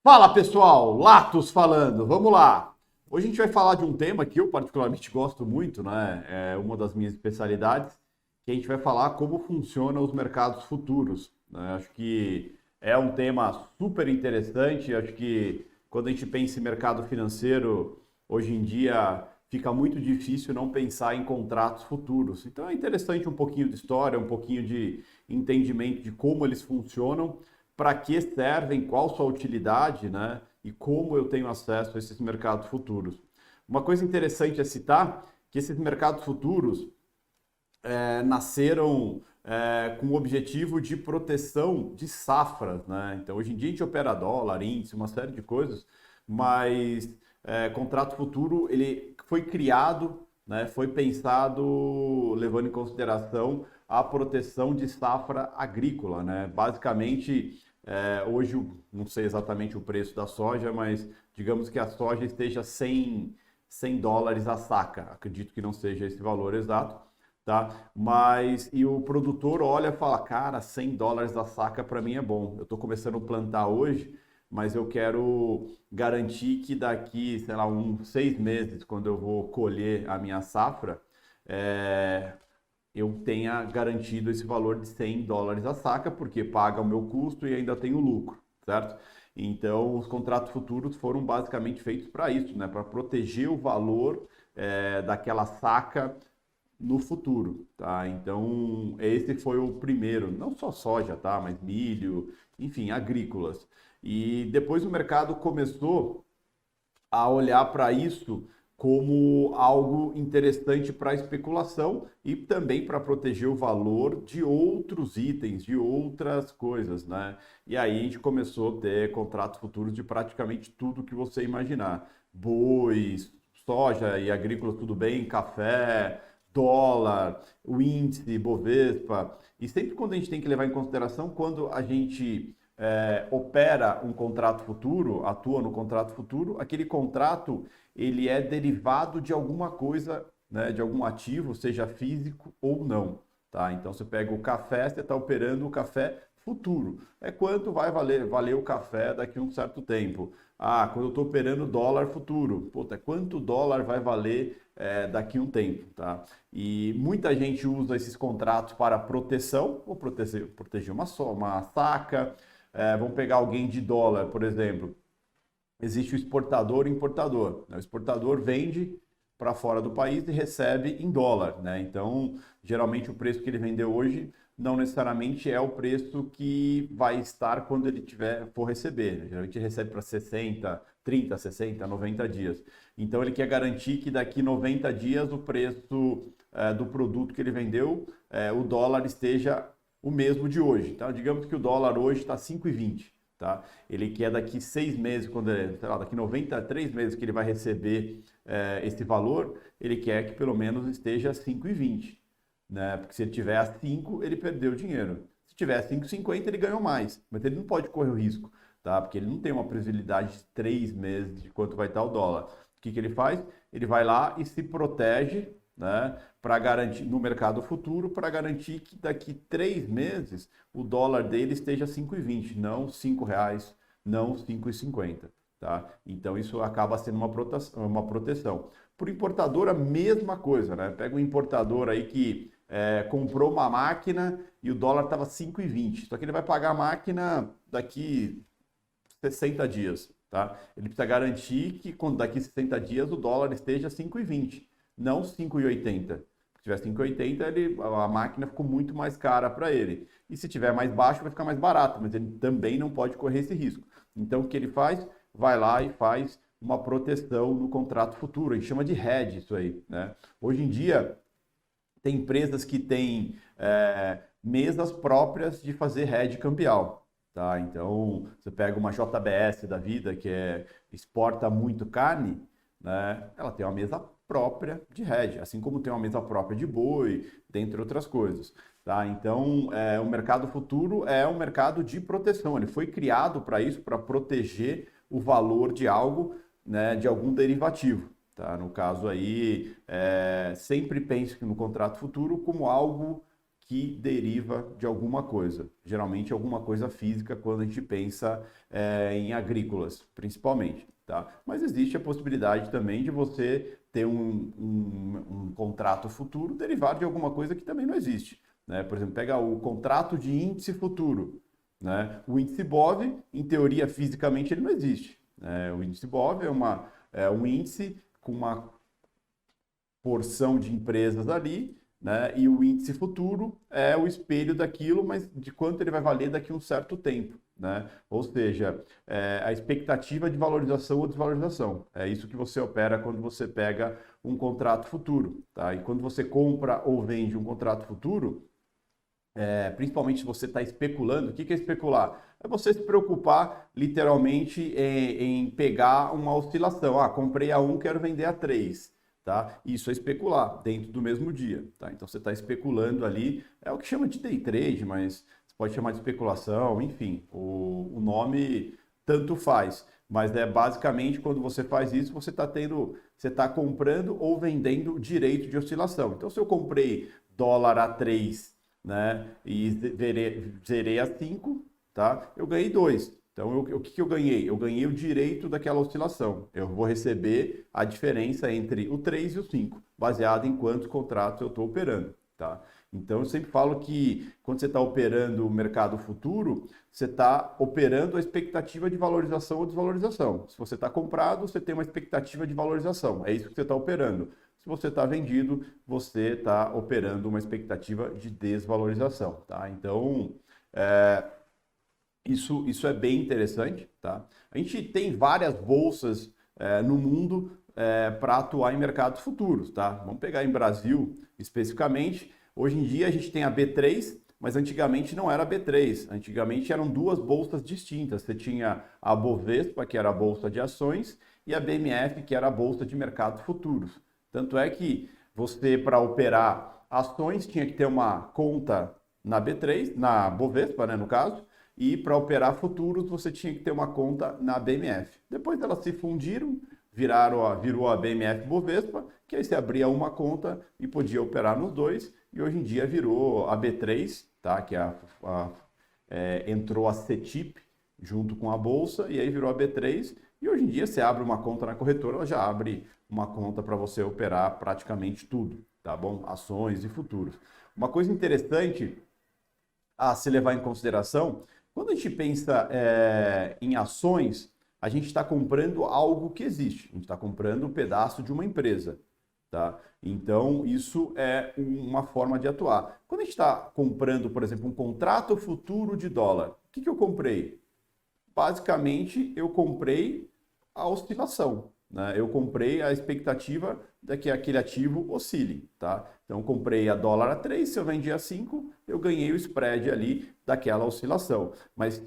Fala pessoal, Latos falando, vamos lá. Hoje a gente vai falar de um tema que eu particularmente gosto muito, né? É uma das minhas especialidades, que a gente vai falar como funcionam os mercados futuros, né? Acho que é um tema super interessante, acho que quando a gente pensa em mercado financeiro, hoje em dia fica muito difícil não pensar em contratos futuros. Então é interessante um pouquinho de história, um pouquinho de entendimento de como eles funcionam, para que servem, qual sua utilidade, né? E como eu tenho acesso a esses mercados futuros. Uma coisa interessante é citar que esses mercados futuros nasceram com o objetivo de proteção de safras, né? Então, hoje em dia a gente opera dólar, índice, uma série de coisas, mas contrato futuro ele foi criado, né? Foi pensado levando em consideração a proteção de safra agrícola, né? Basicamente, hoje não sei exatamente o preço da soja, mas digamos que a soja esteja 100 dólares a saca. Acredito que não seja esse valor exato, tá? Mas e o produtor olha e fala, cara, 100 dólares a saca para mim é bom. Eu estou começando a plantar hoje, mas eu quero garantir que daqui, sei lá, uns 6 meses, quando eu vou colher a minha safra, é, eu tenha garantido esse valor de 100 dólares a saca, porque paga o meu custo e ainda tenho lucro, certo? Então, os contratos futuros foram basicamente feitos para isso, né? Para proteger o valor daquela saca no futuro, tá? Então, esse foi o primeiro, não só soja, tá? Mas milho, enfim, agrícolas. E depois o mercado começou a olhar para isso como algo interessante para especulação e também para proteger o valor de outros itens, de outras coisas, né? E aí a gente começou a ter contratos futuros de praticamente tudo que você imaginar. Bois, soja e agrícola, tudo bem, café, dólar, o índice, Bovespa. E sempre quando a gente tem que levar em consideração, quando a gente opera um contrato futuro, atua no contrato futuro, aquele contrato ele é derivado de alguma coisa, né, de algum ativo, seja físico ou não, tá? Então você pega o café, você está operando o café futuro. É quanto vai valer o café daqui a um certo tempo. Ah, quando eu estou operando dólar futuro, puta, quanto dólar vai valer daqui a um tempo, tá? E muita gente usa esses contratos para proteção, ou proteger uma saca. Vamos pegar alguém de dólar, por exemplo. Existe o exportador e importador, né? O exportador vende para fora do país e recebe em dólar, né? Então, geralmente o preço que ele vendeu hoje não necessariamente é o preço que vai estar quando ele for receber, né? Geralmente ele recebe para 60, 30, 60, 90 dias. Então, ele quer garantir que daqui 90 dias o preço do produto que ele vendeu, o dólar esteja o mesmo de hoje. Então, digamos que o dólar hoje está 5,20. Tá? Ele quer daqui 6 meses, quando sei lá, daqui 93 meses que ele vai receber esse valor, ele quer que pelo menos esteja 5,20, né? Porque se ele tiver a 5, ele perdeu dinheiro. Se tiver a 5,50, ele ganhou mais, mas ele não pode correr o risco, tá? Porque ele não tem uma previsibilidade de 3 meses de quanto vai estar o dólar. O que ele faz? Ele vai lá e se protege, né, para garantir no mercado futuro, para garantir que daqui 3 meses o dólar dele esteja 5,20, não R$ 5, não 5,50, tá? Então isso acaba sendo uma proteção. Por importador, a mesma coisa, né? Pega um importador aí que comprou uma máquina e o dólar estava 5,20, só que ele vai pagar a máquina daqui 60 dias, tá? Ele precisa garantir que quando daqui 60 dias o dólar esteja 5,20, não 5,80. Se tiver 5,80, a máquina ficou muito mais cara para ele. E se tiver mais baixo, vai ficar mais barato, mas ele também não pode correr esse risco. Então, o que ele faz? Vai lá e faz uma proteção no contrato futuro. A gente chama de hedge isso aí, né? Hoje em dia, tem empresas que têm mesas próprias de fazer hedge cambial. Tá? Então, você pega uma JBS da vida que exporta muito carne, né? Ela tem uma mesa própria de hedge, assim como tem uma mesa própria de boi, dentre outras coisas. Tá? Então, o mercado futuro é um mercado de proteção. Ele foi criado para isso, para proteger o valor de algo, né, de algum derivativo. Tá? No caso aí, sempre pense no contrato futuro como algo que deriva de alguma coisa, geralmente alguma coisa física quando a gente pensa em agrícolas, principalmente, tá? Mas existe a possibilidade também de você ter um contrato futuro derivado de alguma coisa que também não existe, né? Por exemplo, pega o contrato de índice futuro, né? O índice BOV, em teoria, fisicamente, ele não existe, né? O índice BOV é um índice com uma porção de empresas ali, né? E o índice futuro é o espelho daquilo, mas de quanto ele vai valer daqui a um certo tempo, né? Ou seja, a expectativa de valorização ou desvalorização. É isso que você opera quando você pega um contrato futuro, tá? E quando você compra ou vende um contrato futuro, principalmente se você está especulando, o que é especular? É você se preocupar literalmente em pegar uma oscilação. Ah, comprei a 1, quero vender a 3. Tá? Isso é especular dentro do mesmo dia. Tá? Então você está especulando ali, é o que chama de day trade, mas você pode chamar de especulação, enfim, o nome tanto faz. Mas é basicamente quando você faz isso, você está comprando ou vendendo direito de oscilação. Então, se eu comprei dólar a 3, né? E zerei a 5, tá? Eu ganhei 2. Então, o que eu ganhei? Eu ganhei o direito daquela oscilação. Eu vou receber a diferença entre o 3 e o 5, baseado em quantos contratos eu estou operando, tá? Então, eu sempre falo que quando você está operando o mercado futuro, você está operando a expectativa de valorização ou desvalorização. Se você está comprado, você tem uma expectativa de valorização. É isso que você está operando. Se você está vendido, você está operando uma expectativa de desvalorização, tá? Então, isso é bem interessante, tá? A gente tem várias bolsas no mundo para atuar em mercados futuros, tá? Vamos pegar em Brasil especificamente. Hoje em dia a gente tem a B3, mas antigamente não era a B3. Antigamente eram duas bolsas distintas. Você tinha a Bovespa, que era a bolsa de ações, e a BMF, que era a bolsa de mercados futuros. Tanto é que você, para operar ações, tinha que ter uma conta na B3, na Bovespa, né, no caso, e para operar futuros você tinha que ter uma conta na BMF. Depois elas se fundiram, virou a BMF Bovespa, que aí você abria uma conta e podia operar nos dois, e hoje em dia virou a B3, tá, que entrou a CETIP junto com a bolsa, e aí virou a B3, e hoje em dia você abre uma conta na corretora, ela já abre uma conta para você operar praticamente tudo, tá bom? Ações e futuros. Uma coisa interessante a se levar em consideração, quando a gente pensa em ações, a gente está comprando algo que existe, a gente está comprando um pedaço de uma empresa, tá? Então, isso é uma forma de atuar. Quando a gente está comprando, por exemplo, um contrato futuro de dólar, o que eu comprei? Basicamente, eu comprei a oscilação, né? Eu comprei a expectativa de que aquele ativo oscile, tá? Então, comprei a dólar a 3, se eu vendi a 5, eu ganhei o spread ali daquela oscilação. Mas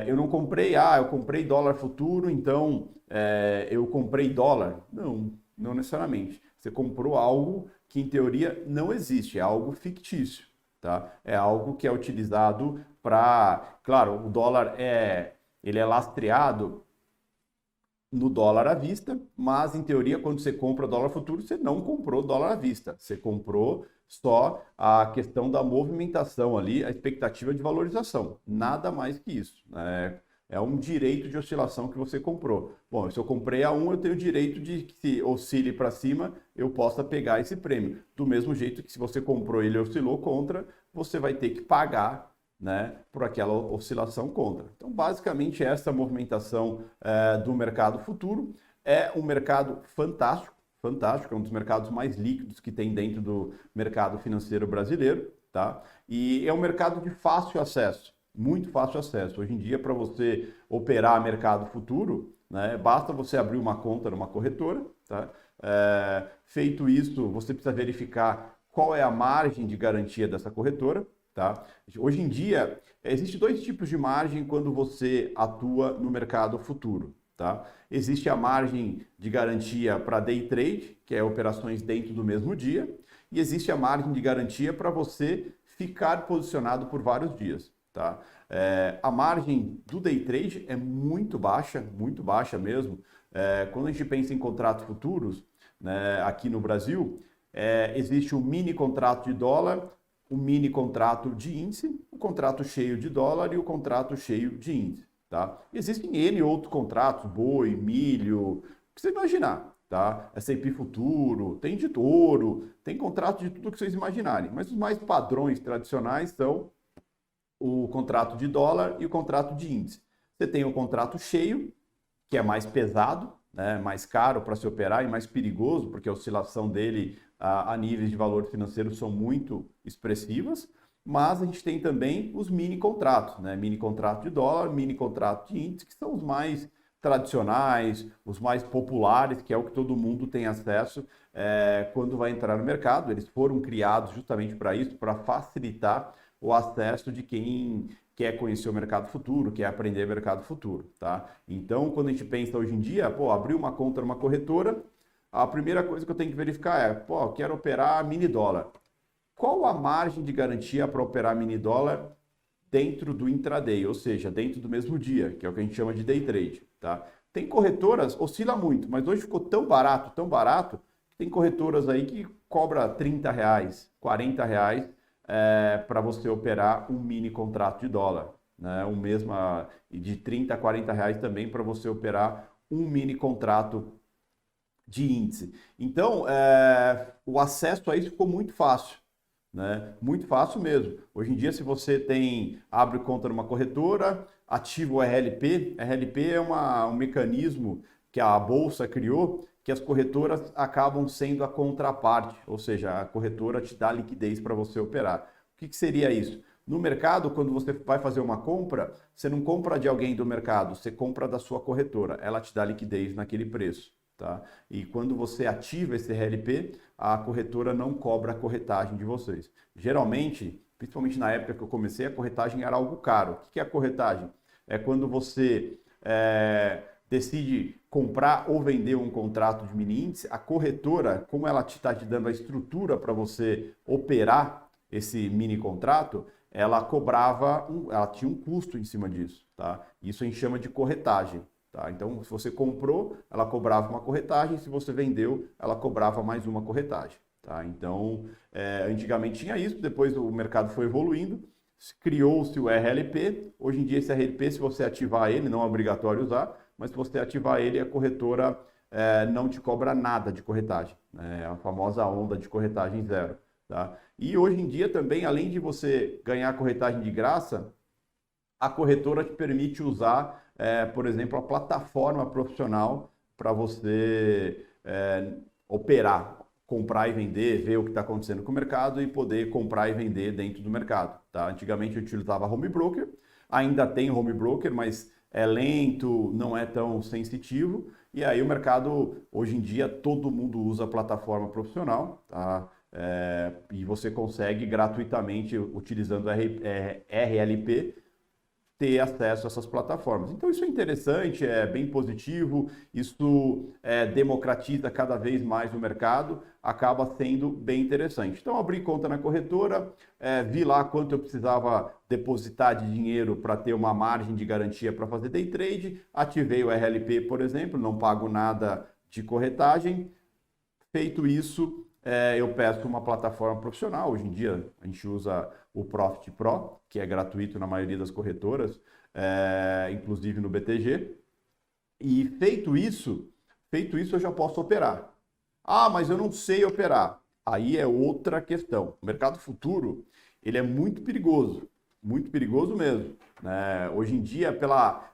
eu não comprei, eu comprei dólar futuro, então eu comprei dólar. Não, não necessariamente. Você comprou algo que, em teoria, não existe, é algo fictício, tá? É algo que é utilizado para... Claro, o dólar ele é lastreado no dólar à vista, mas em teoria, quando você compra dólar futuro, você não comprou dólar à vista, você comprou só a questão da movimentação ali, a expectativa de valorização, nada mais que isso, né? É um direito de oscilação que você comprou. Bom, se eu comprei a 1, eu tenho o direito de que se oscile para cima, eu possa pegar esse prêmio. Do mesmo jeito que se você comprou e ele oscilou contra, você vai ter que pagar, né, por aquela oscilação contra. Então, basicamente, essa movimentação do mercado futuro é um mercado fantástico, fantástico, é um dos mercados mais líquidos que tem dentro do mercado financeiro brasileiro, tá? E é um mercado de fácil acesso, muito fácil acesso. Hoje em dia, para você operar mercado futuro, né, basta você abrir uma conta numa corretora, tá? Feito isso, você precisa verificar qual é a margem de garantia dessa corretora, tá? Hoje em dia, existem dois tipos de margem quando você atua no mercado futuro, tá? Existe a margem de garantia para day trade, que é operações dentro do mesmo dia, e existe a margem de garantia para você ficar posicionado por vários dias, tá? A margem do day trade é muito baixa mesmo. Quando a gente pensa em contratos futuros, né, aqui no Brasil, existe um mini contrato de dólar o mini contrato de índice, o contrato cheio de dólar e o contrato cheio de índice, tá? Existem N outros contratos, boi, milho, o que você imaginar, tá? S&P futuro, tem de ouro, tem contrato de tudo que vocês imaginarem, mas os mais padrões tradicionais são o contrato de dólar e o contrato de índice. Você tem o contrato cheio, que é mais pesado, né, mais caro para se operar e mais perigoso, porque a oscilação dele a níveis de valor financeiro são muito expressivas, mas a gente tem também os mini contratos, né, mini contrato de dólar, mini contrato de índice, que são os mais tradicionais, os mais populares, que é o que todo mundo tem acesso quando vai entrar no mercado. Eles foram criados justamente para isso, para facilitar o acesso de quem quer conhecer o mercado futuro, quer aprender mercado futuro, tá? Então, quando a gente pensa hoje em dia, pô, abrir uma conta numa corretora, a primeira coisa que eu tenho que verificar é, pô, quero operar mini dólar. Qual a margem de garantia para operar mini dólar dentro do intraday, ou seja, dentro do mesmo dia, que é o que a gente chama de day trade, tá? Tem corretoras, oscila muito, mas hoje ficou tão barato, que tem corretoras aí que cobra R$30, R$40 para você operar um mini contrato de dólar, né? O mesmo de 30 a 40 reais também para você operar um mini contrato de índice. Então, o acesso a isso ficou muito fácil, né? Muito fácil mesmo. Hoje em dia, se você abre conta numa corretora, ativa o RLP. RLP é um mecanismo que a Bolsa criou, que as corretoras acabam sendo a contraparte, ou seja, a corretora te dá liquidez para você operar. O que seria isso? No mercado, quando você vai fazer uma compra, você não compra de alguém do mercado, você compra da sua corretora. Ela te dá liquidez naquele preço, tá? E quando você ativa esse RLP, a corretora não cobra a corretagem de vocês. Geralmente, principalmente na época que eu comecei, a corretagem era algo caro. O que é a corretagem? É quando você decide comprar ou vender um contrato de mini índice, a corretora, como ela está te dando a estrutura para você operar esse mini contrato, ela tinha um custo em cima disso, tá? Isso a gente chama de corretagem, tá? Então, se você comprou, ela cobrava uma corretagem, se você vendeu, ela cobrava mais uma corretagem, tá? Então, antigamente tinha isso, depois o mercado foi evoluindo, criou-se o RLP. Hoje em dia esse RLP, se você ativar ele, não é obrigatório usar, mas se você ativar ele, a corretora não te cobra nada de corretagem, né? A famosa onda de corretagem zero, tá? E hoje em dia também, além de você ganhar corretagem de graça, a corretora te permite usar, por exemplo, a plataforma profissional para você operar, comprar e vender, ver o que está acontecendo com o mercado e poder comprar e vender dentro do mercado, tá? Antigamente eu utilizava home broker, ainda tem home broker, mas é lento, não é tão sensitivo, e aí o mercado, hoje em dia, todo mundo usa a plataforma profissional, tá? E você consegue gratuitamente, utilizando RLP, ter acesso a essas plataformas. Então isso é interessante, é bem positivo, isso democratiza cada vez mais o mercado, acaba sendo bem interessante. Então abri conta na corretora, vi lá quanto eu precisava depositar de dinheiro para ter uma margem de garantia para fazer day trade, ativei o RLP, por exemplo, não pago nada de corretagem. Feito isso, eu peço uma plataforma profissional. Hoje em dia a gente usa o Profit Pro, que é gratuito na maioria das corretoras, inclusive no BTG. E feito isso eu já posso operar. Ah, mas eu não sei operar. Aí é outra questão. O mercado futuro, ele é muito perigoso mesmo, né? Hoje em dia,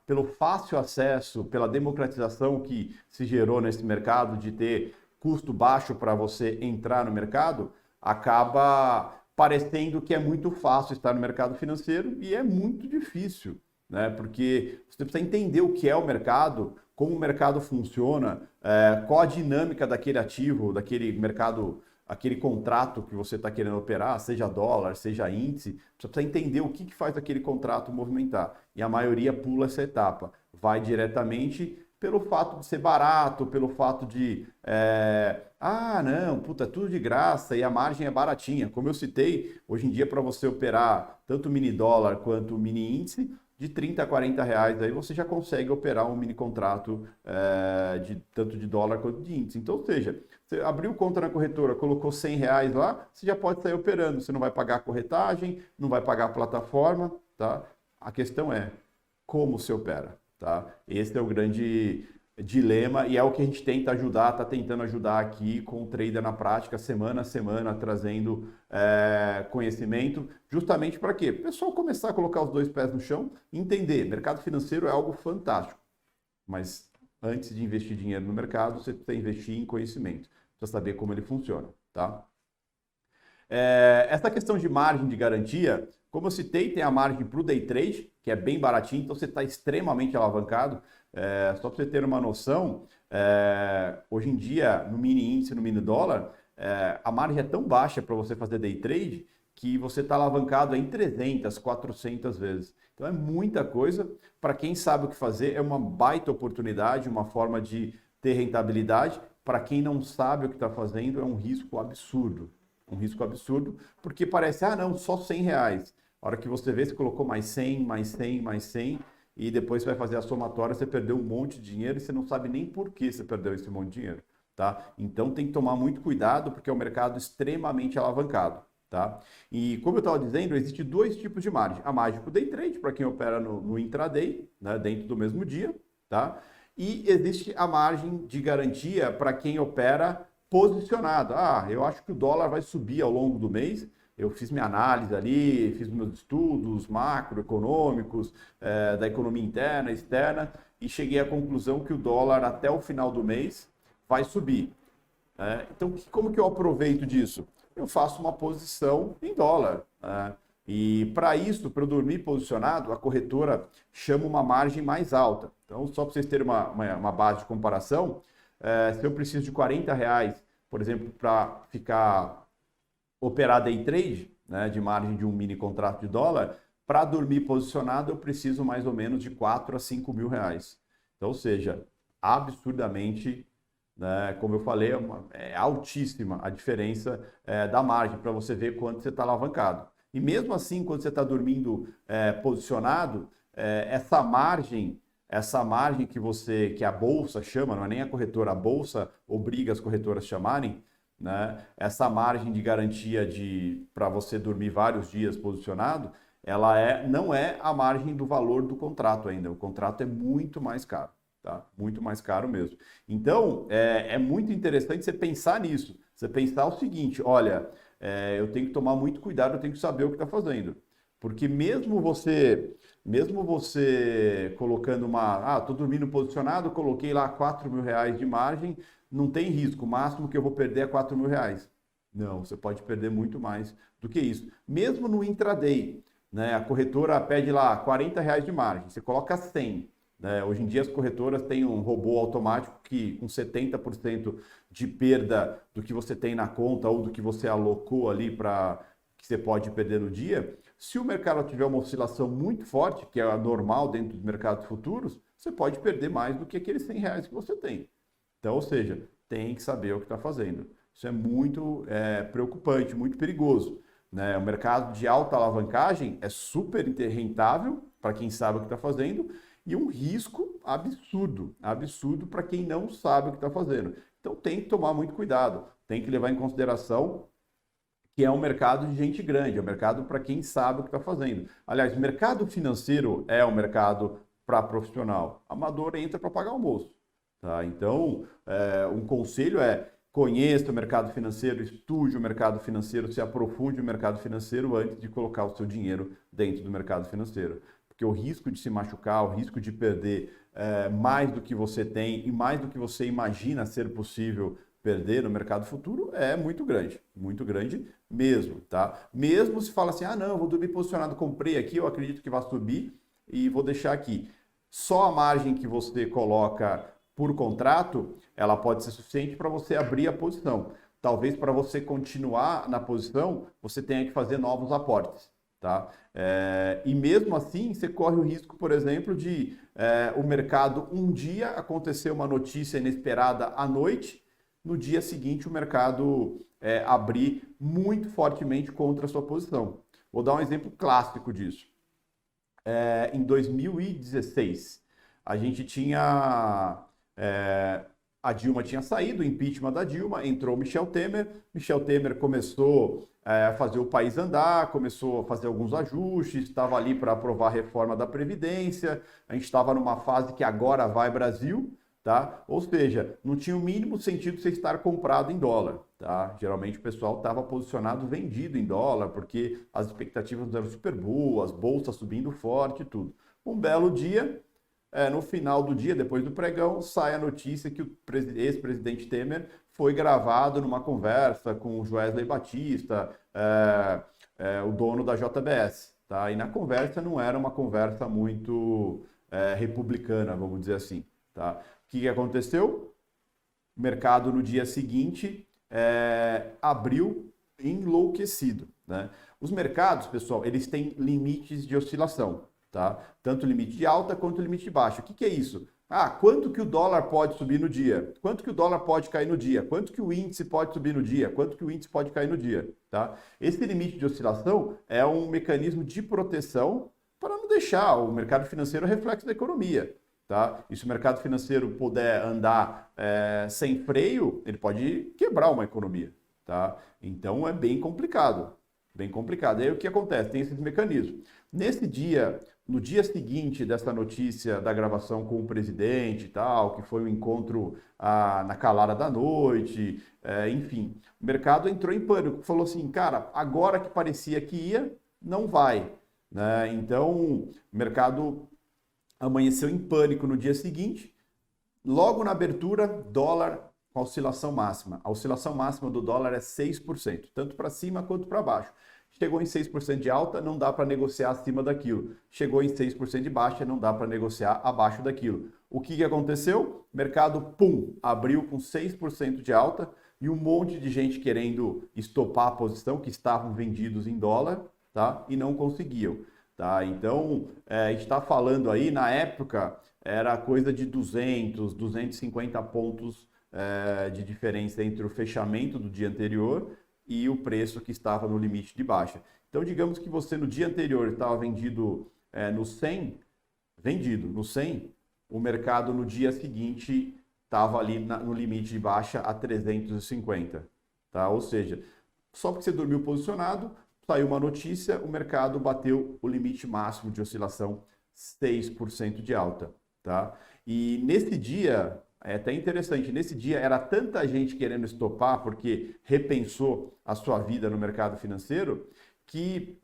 pelo fácil acesso, pela democratização que se gerou nesse mercado de ter custo baixo para você entrar no mercado, acaba parecendo que é muito fácil estar no mercado financeiro e é muito difícil, né? Porque você precisa entender o que é o mercado, como o mercado funciona, qual a dinâmica daquele ativo, daquele mercado, aquele contrato que você está querendo operar, seja dólar, seja índice. Você precisa entender o que faz aquele contrato movimentar. E a maioria pula essa etapa, vai diretamente pelo fato de ser barato, pelo fato de, não, puta, é tudo de graça e a margem é baratinha. Como eu citei, hoje em dia para você operar tanto mini dólar quanto mini índice, de 30 a 40 reais, aí você já consegue operar um mini contrato tanto de dólar quanto de índice. Então, ou seja, você abriu conta na corretora, colocou 100 reais lá, você já pode sair operando. Você não vai pagar a corretagem, não vai pagar a plataforma, tá? A questão é como se opera, tá? Esse é o grande dilema e é o que a gente tenta ajudar, está tentando ajudar aqui com o Trader na Prática, semana a semana, trazendo conhecimento, justamente para quê? O pessoal começar a colocar os dois pés no chão e entender, mercado financeiro é algo fantástico, mas antes de investir dinheiro no mercado, você precisa investir em conhecimento, precisa saber como ele funciona, tá? Essa questão de margem de garantia, como eu citei, tem a margem para o day trade, que é bem baratinho, então você está extremamente alavancado. Só para você ter uma noção, hoje em dia, no mini índice, no mini dólar, a margem é tão baixa para você fazer day trade que você está alavancado em 300, 400 vezes. Então é muita coisa. Para quem sabe o que fazer, é uma baita oportunidade, uma forma de ter rentabilidade. Para quem não sabe o que está fazendo, é um risco absurdo. Um risco absurdo, porque parece, não, só 100 reais. A hora que você vê, você colocou mais 100, mais 100, mais 100, e depois você vai fazer a somatória, você perdeu um monte de dinheiro e você não sabe nem por que você perdeu esse monte de dinheiro, tá? Então tem que tomar muito cuidado, porque é um mercado extremamente alavancado, tá? E como eu estava dizendo, existe dois tipos de margem. A margem para o day trade, para quem opera no intraday, né, dentro do mesmo dia, tá? E existe a margem de garantia para quem opera posicionado. Eu acho que o dólar vai subir ao longo do mês. Eu fiz minha análise ali, fiz meus estudos macroeconômicos, da economia interna, externa, e cheguei à conclusão que o dólar até o final do mês vai subir. Então, como que eu aproveito disso? Eu faço uma posição em dólar. E para isso, para eu dormir posicionado, a corretora chama uma margem mais alta. Então, só para vocês terem uma base de comparação, se eu preciso de 40 reais, por exemplo, para ficar operar day trade, né, de margem de um mini contrato de dólar, para dormir posicionado eu preciso mais ou menos de 4 a 5 mil reais. Então, ou seja, absurdamente, né, como eu falei, é altíssima a diferença da margem, para você ver quanto você está alavancado. E mesmo assim, quando você está dormindo posicionado, essa margem que a bolsa chama, não é nem a corretora, a bolsa obriga as corretoras a chamarem, né? Essa margem de garantia para você dormir vários dias posicionado, ela não é a margem do valor do contrato ainda. O contrato é muito mais caro, tá? Muito mais caro mesmo. Então, é muito interessante você pensar nisso. Você pensar o seguinte, olha, eu tenho que tomar muito cuidado, eu tenho que saber o que está fazendo. Porque mesmo você colocando estou dormindo posicionado, coloquei lá 4 mil reais de margem, não tem risco, o máximo que eu vou perder é 4 mil reais. Não, você pode perder muito mais do que isso. Mesmo no intraday, né, a corretora pede lá 40 reais de margem, você coloca 100. Né? Hoje em dia as corretoras têm um robô automático que com 70% de perda do que você tem na conta ou do que você alocou ali para que você pode perder no dia, se o mercado tiver uma oscilação muito forte, que é normal dentro dos mercados futuros, você pode perder mais do que aqueles 100 reais que você tem. Então, ou seja, tem que saber o que está fazendo. Isso é muito preocupante, muito perigoso. Né? O mercado de alta alavancagem é super rentável para quem sabe o que está fazendo e um risco absurdo para quem não sabe o que está fazendo. Então tem que tomar muito cuidado, tem que levar em consideração que é um mercado de gente grande, é um mercado para quem sabe o que está fazendo. Aliás, o mercado financeiro é um mercado para profissional. Amador entra para pagar almoço. Tá? Então, um conselho conheça o mercado financeiro, estude o mercado financeiro, se aprofunde no mercado financeiro antes de colocar o seu dinheiro dentro do mercado financeiro. Porque o risco de se machucar, o risco de perder mais do que você tem e mais do que você imagina ser possível perder no mercado futuro é muito grande mesmo, tá? Mesmo se fala assim, não, eu vou dormir posicionado, comprei aqui, eu acredito que vai subir e vou deixar aqui. Só a margem que você coloca por contrato, ela pode ser suficiente para você abrir a posição. Talvez para você continuar na posição, você tenha que fazer novos aportes, tá? E mesmo assim, você corre o risco, por exemplo, de o mercado um dia acontecer uma notícia inesperada à noite, no dia seguinte o mercado abrir muito fortemente contra a sua posição. Vou dar um exemplo clássico disso. em 2016. A gente tinha... a Dilma tinha saído, o impeachment da Dilma, entrou Michel Temer. Michel Temer começou a fazer o país andar, começou a fazer alguns ajustes, estava ali para aprovar a reforma da Previdência. A gente estava numa fase que agora vai Brasil, tá? Ou seja, não tinha o mínimo sentido você estar comprado em dólar, tá? Geralmente o pessoal estava posicionado vendido em dólar, porque as expectativas eram super boas, bolsa subindo forte e tudo. Um belo dia, no final do dia, depois do pregão, sai a notícia que o ex-presidente Temer foi gravado numa conversa com o Joesley Batista, o dono da JBS. Tá? E na conversa não era uma conversa muito republicana, vamos dizer assim. Tá? O que aconteceu? O mercado no dia seguinte abriu enlouquecido. Né? Os mercados, pessoal, eles têm limites de oscilação. Tá? Tanto o limite de alta quanto o limite de baixa. O que é isso? Quanto que o dólar pode subir no dia? Quanto que o dólar pode cair no dia? Quanto que o índice pode subir no dia? Quanto que o índice pode cair no dia? Tá? Esse limite de oscilação é um mecanismo de proteção para não deixar o mercado financeiro reflexo da economia. Tá? E se o mercado financeiro puder andar sem freio, ele pode quebrar uma economia. Tá? Então é bem complicado. Bem complicado. E aí o que acontece? Tem esses mecanismos. Nesse dia, no dia seguinte dessa notícia da gravação com o presidente e tal, que foi um encontro na calada da noite, enfim, o mercado entrou em pânico, falou assim, cara, agora que parecia que ia, não vai. Né? Então, o mercado amanheceu em pânico no dia seguinte. Logo na abertura, dólar com a oscilação máxima. A oscilação máxima do dólar é 6%, tanto para cima quanto para baixo. Chegou em 6% de alta, não dá para negociar acima daquilo. Chegou em 6% de baixa, não dá para negociar abaixo daquilo. O que aconteceu? O mercado, pum, abriu com 6% de alta e um monte de gente querendo estopar a posição, que estavam vendidos em dólar, tá? E não conseguiam. Tá? Então, a gente está falando aí, na época, era coisa de 200, 250 pontos de diferença entre o fechamento do dia anterior e o preço que estava no limite de baixa. Então, digamos que você no dia anterior estava vendido no 100, o mercado no dia seguinte estava ali no limite de baixa a 350. Tá? Ou seja, só porque você dormiu posicionado, saiu uma notícia, o mercado bateu o limite máximo de oscilação, 6% de alta. Tá? E nesse dia, é até interessante, nesse dia era tanta gente querendo estopar porque repensou a sua vida no mercado financeiro, que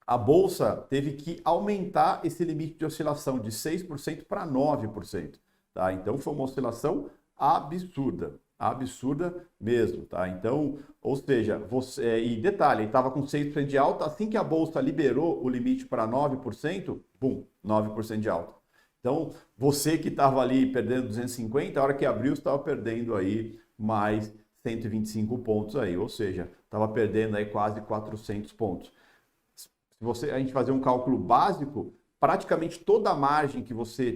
a Bolsa teve que aumentar esse limite de oscilação de 6% para 9%. Tá? Então foi uma oscilação absurda. Absurda mesmo, tá? Então, ou seja, e detalhe, estava com 6% de alta, assim que a Bolsa liberou o limite para 9%, bum, 9% de alta. Então, você que estava ali perdendo 250, a hora que abriu, estava perdendo aí mais 125 pontos aí, ou seja, estava perdendo aí quase 400 pontos. Se a gente fazer um cálculo básico, praticamente toda a margem que você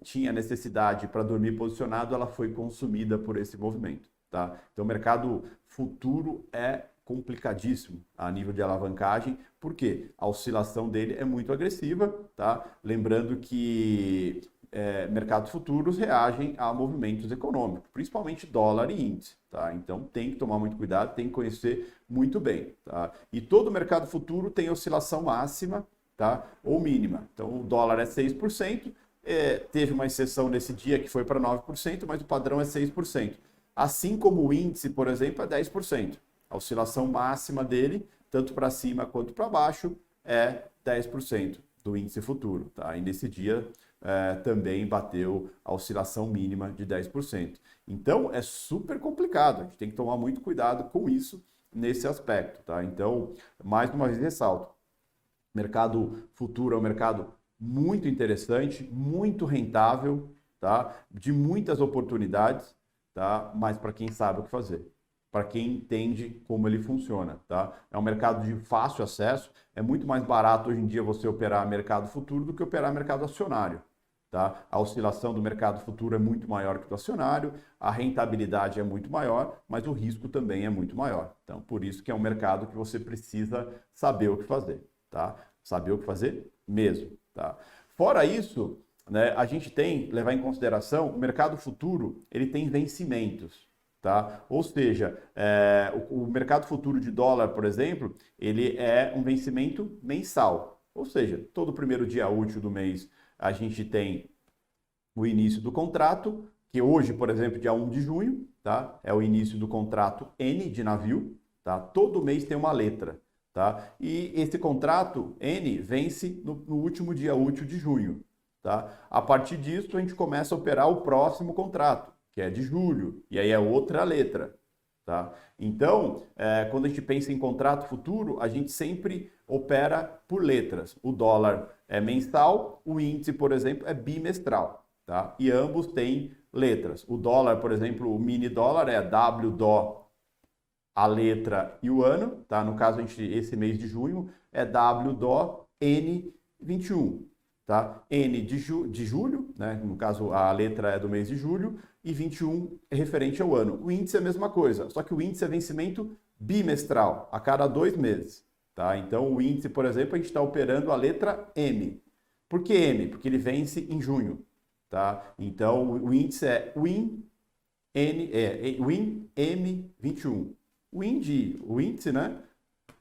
tinha necessidade para dormir posicionado, ela foi consumida por esse movimento. Tá? Então, o mercado futuro é complicadíssimo a nível de alavancagem, porque a oscilação dele é muito agressiva. Tá? Lembrando que mercados futuros reagem a movimentos econômicos, principalmente dólar e índice. Tá? Então, tem que tomar muito cuidado, tem que conhecer muito bem. Tá? E todo mercado futuro tem oscilação máxima, tá? Ou mínima. Então, o dólar é 6%, teve uma exceção nesse dia que foi para 9%, mas o padrão é 6%. Assim como o índice, por exemplo, é 10%. A oscilação máxima dele, tanto para cima quanto para baixo, é 10% do índice futuro. Tá? E nesse dia também bateu a oscilação mínima de 10%. Então, é super complicado. A gente tem que tomar muito cuidado com isso nesse aspecto. Tá? Então, mais uma vez ressalto, mercado futuro é um mercado muito interessante, muito rentável, tá? De muitas oportunidades, tá? Mas para quem sabe o que fazer, para quem entende como ele funciona, tá? É um mercado de fácil acesso, é muito mais barato hoje em dia você operar mercado futuro do que operar mercado acionário. Tá? A oscilação do mercado futuro é muito maior que do acionário, a rentabilidade é muito maior, mas o risco também é muito maior. Então, por isso que é um mercado que você precisa saber o que fazer. Tá? Saber o que fazer mesmo. tá? Fora isso, né, a gente tem que levar em consideração o mercado futuro, ele tem vencimentos. Tá? Ou seja, o mercado futuro de dólar, por exemplo, ele é um vencimento mensal. Ou seja, todo primeiro dia útil do mês a gente tem o início do contrato, que hoje, por exemplo, dia 1 de junho, tá? É o início do contrato N de navio, tá? Todo mês tem uma letra, tá? E esse contrato N vence no último dia útil de junho, tá? A partir disso, a gente começa a operar o próximo contrato, que é de julho, e aí é outra letra, tá? Então, quando a gente pensa em contrato futuro, a gente sempre opera por letras. O dólar é mensal, o índice, por exemplo, é bimestral, tá? E ambos têm letras. O dólar, por exemplo, o mini dólar é WDO, a letra e o ano, tá? No caso, esse mês de junho é WDO N21. Tá? N de julho, né? No caso a letra é do mês de julho, e 21 é referente ao ano. O índice é a mesma coisa, só que o índice é vencimento bimestral, a cada 2 meses. Tá? Então o índice, por exemplo, a gente está operando a letra M. Por que M? Porque ele vence em junho. Tá? Então o índice é WIN M21. O índice, né?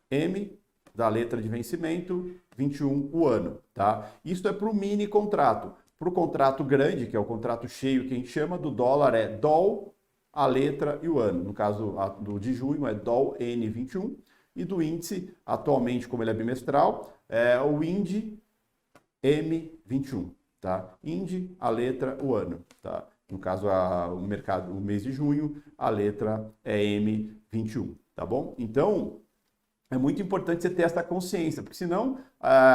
M da letra de vencimento, 21 o ano, tá? Isso é para o mini contrato. Para o contrato grande, que é o contrato cheio que a gente chama, do dólar é DOL, a letra e o ano. No caso do de junho é DOL N21 e do índice, atualmente como ele é bimestral, é o IND M21, tá? IND, a letra, o ano, tá? No caso o mês de junho, a letra é M21, tá bom? Então, é muito importante você ter essa consciência, porque senão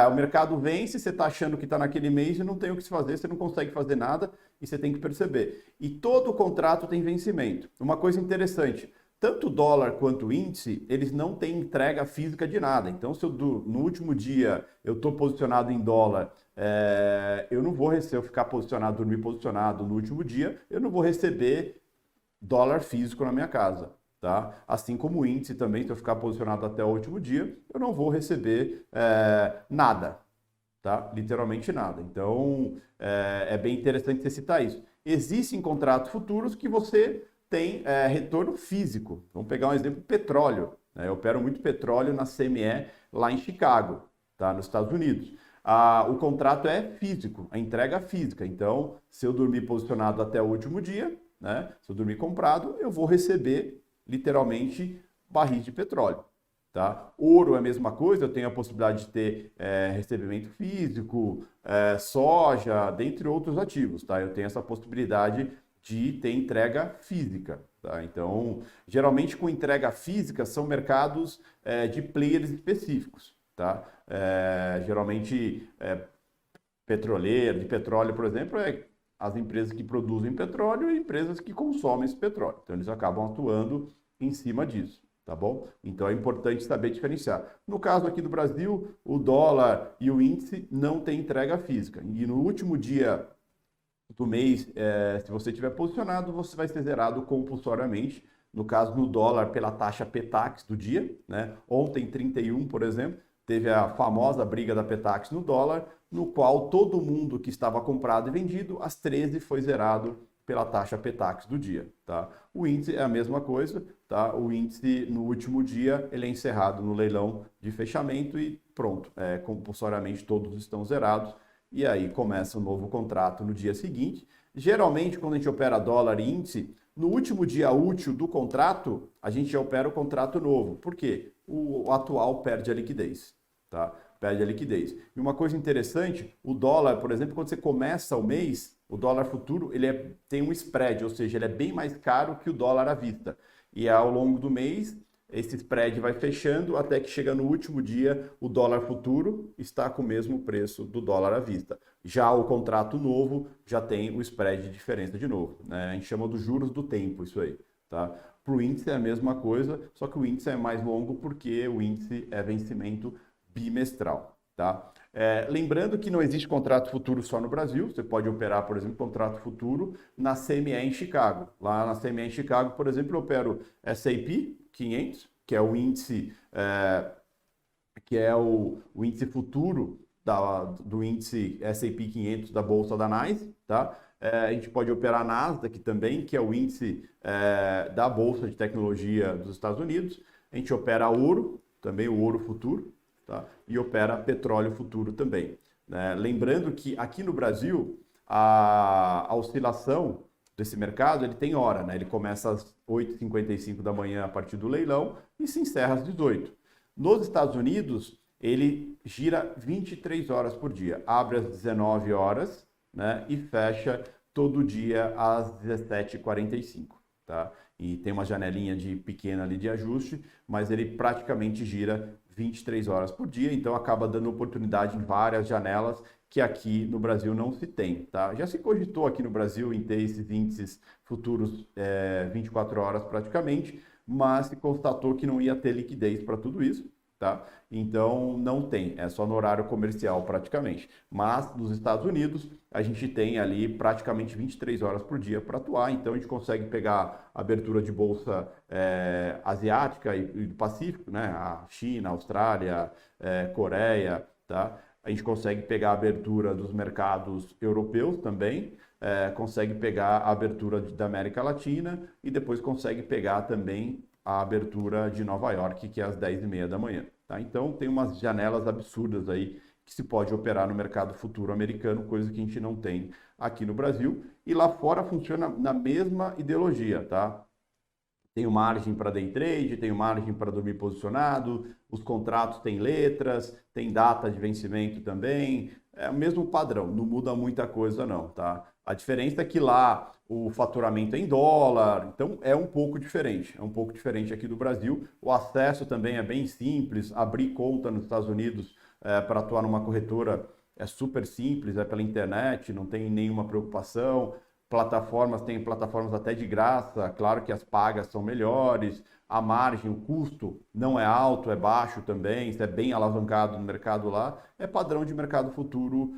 o mercado vence, você está achando que está naquele mês e não tem o que se fazer, você não consegue fazer nada e você tem que perceber. E todo contrato tem vencimento. Uma coisa interessante, tanto o dólar quanto o índice, eles não têm entrega física de nada. Então, se no último dia eu estou posicionado em dólar, eu não vou receber, eu ficar posicionado, dormir posicionado no último dia, eu não vou receber dólar físico na minha casa. Tá? Assim como o índice também, se eu ficar posicionado até o último dia, eu não vou receber nada, tá? Literalmente nada. Então, é bem interessante você citar isso. Existem contratos futuros que você tem retorno físico. Vamos pegar um exemplo, petróleo. Né? Eu opero muito petróleo na CME lá em Chicago, tá? Nos Estados Unidos. O contrato é físico, a entrega física. Então, se eu dormir posicionado até o último dia, né? Se eu dormir comprado, eu vou receber literalmente barris de petróleo, tá? Ouro é a mesma coisa, eu tenho a possibilidade de ter recebimento físico, soja, dentre outros ativos, tá? Eu tenho essa possibilidade de ter entrega física, tá? Então, geralmente com entrega física são mercados de players específicos, tá? Geralmente petroleiro, de petróleo, por exemplo, as empresas que produzem petróleo e empresas que consomem esse petróleo. Então, eles acabam atuando em cima disso, tá bom? Então, é importante saber diferenciar. No caso aqui do Brasil, o dólar e o índice não têm entrega física. E no último dia do mês, se você estiver posicionado, você vai ser zerado compulsoriamente. No caso, no dólar, pela taxa Petax do dia, né? Ontem, 31, por exemplo, teve a famosa briga da Petax no dólar, no qual todo mundo que estava comprado e vendido, às 13 foi zerado pela taxa Petax do dia, tá? O índice é a mesma coisa, tá? O índice no último dia, ele é encerrado no leilão de fechamento e pronto, compulsoriamente todos estão zerados e aí começa um novo contrato no dia seguinte. Geralmente, quando a gente opera dólar e índice, no último dia útil do contrato, a gente já opera o contrato novo. Por quê? O atual perde a liquidez, tá? Perde a liquidez. E uma coisa interessante, o dólar, por exemplo, quando você começa o mês, o dólar futuro, ele tem um spread, ou seja, ele é bem mais caro que o dólar à vista. E ao longo do mês, esse spread vai fechando até que chega no último dia, o dólar futuro está com o mesmo preço do dólar à vista. Já o contrato novo já tem o spread de diferença de novo, né? A gente chama dos juros do tempo, isso aí, tá? Para o índice é a mesma coisa, só que o índice é mais longo porque o índice é vencimento bimestral, tá? Lembrando que não existe contrato futuro só no Brasil, você pode operar, por exemplo, contrato futuro na CME em Chicago. Lá na CME em Chicago, por exemplo, eu opero S&P 500, que é o índice, que é o índice futuro do índice S&P 500 da Bolsa da NYSE, tá? A gente pode operar Nasdaq também, que é o índice da Bolsa de Tecnologia dos Estados Unidos. A gente opera ouro, também o ouro futuro, tá? E opera petróleo futuro também. Lembrando que aqui no Brasil, a oscilação desse mercado, ele tem hora, né? Ele começa às 8h55 da manhã a partir do leilão e se encerra às 18h. Nos Estados Unidos, ele gira 23 horas por dia. Abre às 19 horas, né? E fecha todo dia às 17h45, tá? E tem uma janelinha pequena ali de ajuste, mas ele praticamente gira 23 horas por dia, então acaba dando oportunidade em várias janelas que aqui no Brasil não se tem, tá? Já se cogitou aqui no Brasil em ter esses índices futuros 24 horas praticamente, mas se constatou que não ia ter liquidez para tudo isso, tá? Então não tem, é só no horário comercial praticamente. Mas nos Estados Unidos a gente tem ali praticamente 23 horas por dia para atuar, então a gente consegue pegar abertura de bolsa asiática e do Pacífico, né? A China, Austrália, Coreia, tá? A gente consegue pegar a abertura dos mercados europeus também, consegue pegar a abertura da América Latina e depois consegue pegar também a abertura de Nova York, que é às 10h30 da manhã. Tá? Então tem umas janelas absurdas aí que se pode operar no mercado futuro americano, coisa que a gente não tem aqui no Brasil. E lá fora funciona na mesma ideologia, tá? Tenho margem para day trade, tenho margem para dormir posicionado, os contratos têm letras, tem data de vencimento também, é o mesmo padrão, não muda muita coisa não, tá? A diferença é que lá o faturamento é em dólar, então é um pouco diferente aqui do Brasil. O acesso também é bem simples, abrir conta nos Estados Unidos para atuar numa corretora é super simples, é pela internet, não tem nenhuma preocupação. Tem plataformas até de graça, claro que as pagas são melhores, a margem, o custo não é alto, é baixo também, isso é bem alavancado no mercado lá, é padrão de mercado futuro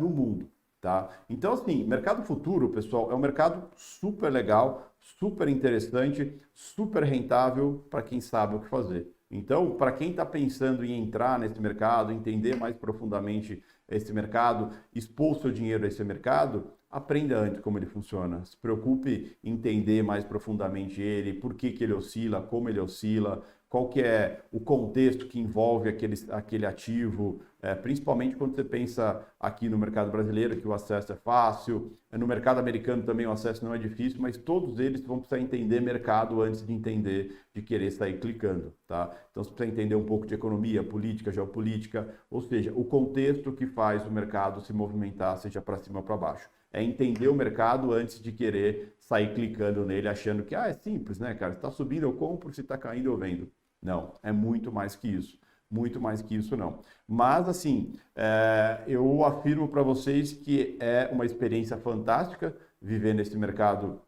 no mundo, tá? Então, assim, mercado futuro, pessoal, é um mercado super legal, super interessante, super rentável para quem sabe o que fazer. Então, para quem está pensando em entrar nesse mercado, entender mais profundamente esse mercado, expor seu dinheiro a esse mercado, aprenda antes como ele funciona. Se preocupe em entender mais profundamente ele, por que ele oscila, como ele oscila, qual que é o contexto que envolve aquele ativo, principalmente quando você pensa aqui no mercado brasileiro, que o acesso é fácil, no mercado americano também o acesso não é difícil, mas todos eles vão precisar entender mercado antes de querer sair clicando, tá? Então você precisa entender um pouco de economia, política, geopolítica, ou seja, o contexto que faz o mercado se movimentar, seja para cima ou para baixo. É entender o mercado antes de querer sair clicando nele, achando que é simples, né, cara? Se está subindo eu compro, se está caindo eu vendo. Não, é muito mais que isso. Muito mais que isso não. Mas, assim, eu afirmo para vocês que é uma experiência fantástica viver nesse mercado,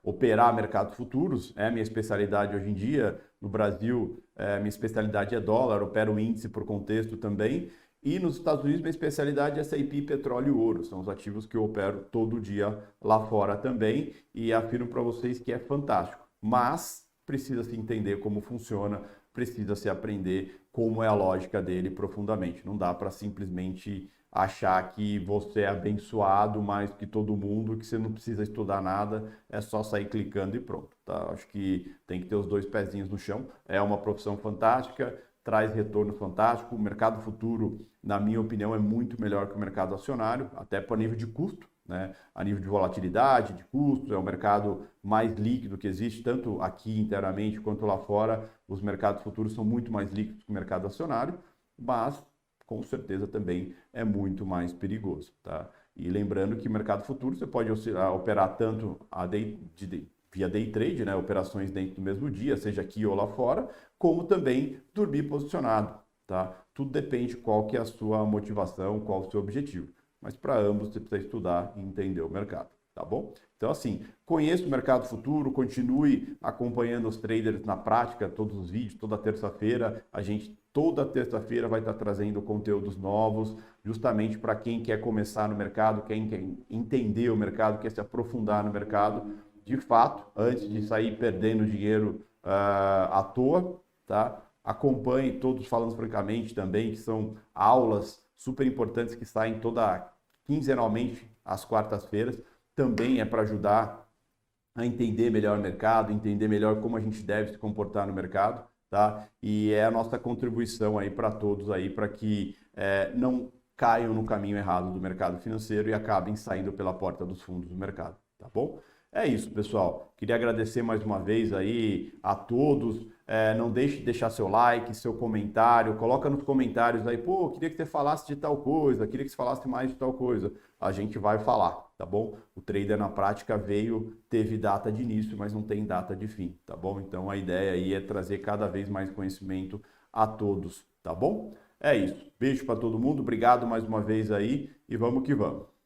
operar mercados futuros. É a minha especialidade hoje em dia. No Brasil, minha especialidade é dólar, opero índice por contexto também. E nos Estados Unidos, minha especialidade é S&P, petróleo e ouro. São os ativos que eu opero todo dia lá fora também. E afirmo para vocês que é fantástico. Mas precisa se entender como funciona, precisa se aprender como é a lógica dele profundamente. Não dá para simplesmente achar que você é abençoado mais que todo mundo, que você não precisa estudar nada, é só sair clicando e pronto. Tá? Acho que tem que ter os dois pezinhos no chão. É uma profissão fantástica, traz retorno fantástico. O mercado futuro, na minha opinião, é muito melhor que o mercado acionário, até para nível de custo, né? A nível de volatilidade, de custos, é o mercado mais líquido que existe, tanto aqui internamente quanto lá fora. Os mercados futuros são muito mais líquidos que o mercado acionário, mas com certeza também é muito mais perigoso, tá? E lembrando que o mercado futuro você pode operar tanto via day trade, né? Operações dentro do mesmo dia, seja aqui ou lá fora, como também dormir posicionado, tá? Tudo depende qual que é a sua motivação, qual o seu objetivo. Mas para ambos você precisa estudar e entender o mercado, tá bom? Então, assim, conheça o mercado futuro, continue acompanhando os traders na prática, todos os vídeos, toda terça-feira. A gente, toda terça-feira, vai estar trazendo conteúdos novos, justamente para quem quer começar no mercado, quem quer entender o mercado, quer se aprofundar no mercado, de fato, antes de sair perdendo dinheiro à toa, tá? Acompanhe todos Falando Francamente também, que são aulas super importantes que saem quinzenalmente às quartas-feiras. Também é para ajudar a entender melhor o mercado, entender melhor como a gente deve se comportar no mercado, tá? E é a nossa contribuição aí para todos aí, para que não caiam no caminho errado do mercado financeiro e acabem saindo pela porta dos fundos do mercado, tá bom? É isso, pessoal. Queria agradecer mais uma vez aí a todos. Não deixe de deixar seu like, seu comentário. Coloca nos comentários aí, pô, queria que você falasse de tal coisa, queria que você falasse mais de tal coisa. A gente vai falar, tá bom? O Trader na Prática teve data de início, mas não tem data de fim, tá bom? Então a ideia aí é trazer cada vez mais conhecimento a todos, tá bom? É isso. Beijo para todo mundo. Obrigado mais uma vez aí e vamos que vamos.